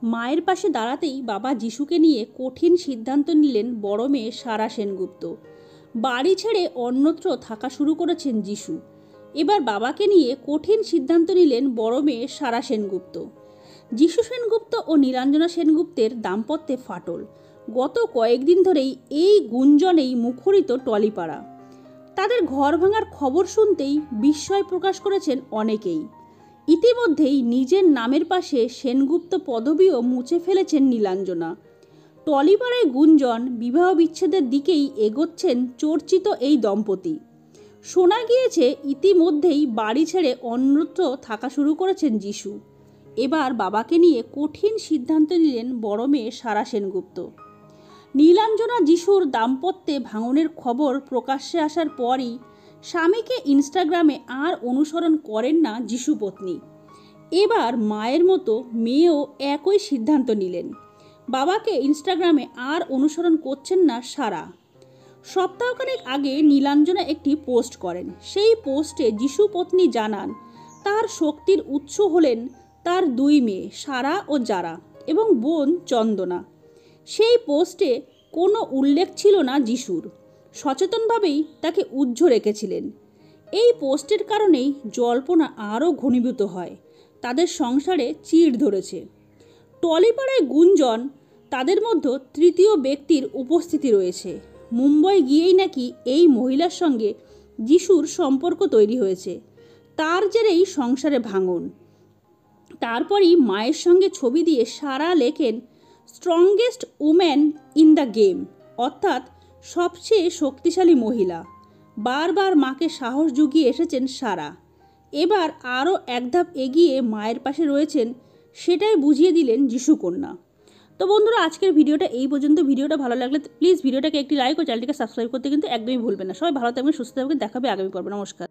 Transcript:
মায়ের পাশে দাঁড়াতেই বাবা যিশুকে নিয়ে কঠিন সিদ্ধান্ত নিলেন বড় মেয়ে সারা সেনগুপ্ত। বাড়ি ছেড়ে অন্যত্র থাকা শুরু করেছেন যিশু। এবার বাবাকে নিয়ে কঠিন সিদ্ধান্ত নিলেন বড় মেয়ে সারা সেনগুপ্ত। যিশু সেনগুপ্ত ও নীলাঞ্জনা সেনগুপ্তের দাম্পত্যে ফাটল। গত কয়েকদিন ধরেই এই গুঞ্জনেই মুখরিত টলিপাড়া। তাদের ঘর ভাঙার খবর শুনতেই বিস্ময় প্রকাশ করেছেন অনেকেই। ইতিমধ্যেই নিজের নামের পাশে সেনগুপ্ত পদবিও মুছে ফেলেছেন নীলাঞ্জনা। টলিপাড়ায় গুঞ্জন বিবাহ বিচ্ছেদের দিকেই এগোচ্ছেন চর্চিত এই দম্পতি। শোনা গিয়েছে ইতিমধ্যেই বাড়ি ছেড়ে অন্যত্র থাকা শুরু করেছেন যিশু। এবার বাবাকে নিয়ে কঠিন সিদ্ধান্ত নিলেন বড় মেয়ে সারা সেনগুপ্ত। নীলাঞ্জনা যিশুর দাম্পত্যে ভাঙনের খবর প্রকাশ্যে আসার পরই স্বামীকে ইনস্টাগ্রামে আর অনুসরণ করেন না যিশু পত্নী। এবার মায়ের মতো মেয়েও একই সিদ্ধান্ত নিলেন। বাবাকে ইনস্টাগ্রামে আর অনুসরণ করছেন না সারা। সপ্তাহখানেক আগে নীলাঞ্জনা একটি পোস্ট করেন। সেই পোস্টে যিশু পত্নী জানান তার শক্তির উৎস হলেন তার দুই মেয়ে সারা ও জারা এবং বোন চন্দনা। সেই পোস্টে কোনো উল্লেখ ছিল না যিশুর। সচেতনভাবেই তাকে উজ্জ্ব রেখেছিলেন। এই পোস্টের কারণেই জল্পনা আরও ঘনীভূত হয়। তাদের সংসারে চিড় ধরেছে। টলিপাড়ায় গুঞ্জন তাদের মধ্যে তৃতীয় ব্যক্তির উপস্থিতি রয়েছে। মুম্বাই গিয়েই নাকি এই মহিলার সঙ্গে যিশুর সম্পর্ক তৈরি হয়েছে। তার জেরেই সংসারে ভাঙন। তারপরই মায়ের সঙ্গে ছবি দিয়ে সারা লেখেন strongest woman in the game, অর্থাৎ সবচেয়ে শক্তিশালী মহিলা। বারবার মাকে সাহস জুগিয়ে এসেছেন সারা। এবার আরও এক ধাপ এগিয়ে মায়ের পাশে রয়েছেন, সেটাই বুঝিয়ে দিলেন যিশু কন্যা। তো বন্ধুরা, আজকের ভিডিওটা এই পর্যন্ত। ভিডিওটা ভালো লাগলে প্লিজ ভিডিওটাকে একটি লাইক ও চ্যানেলটিকে সাবস্ক্রাইব করতে কিন্তু একদমই ভুলবেন না। সবাই ভালো থাকবেন, সুস্থ থাকবেন। দেখাবে আগামী পর্বে। নমস্কার।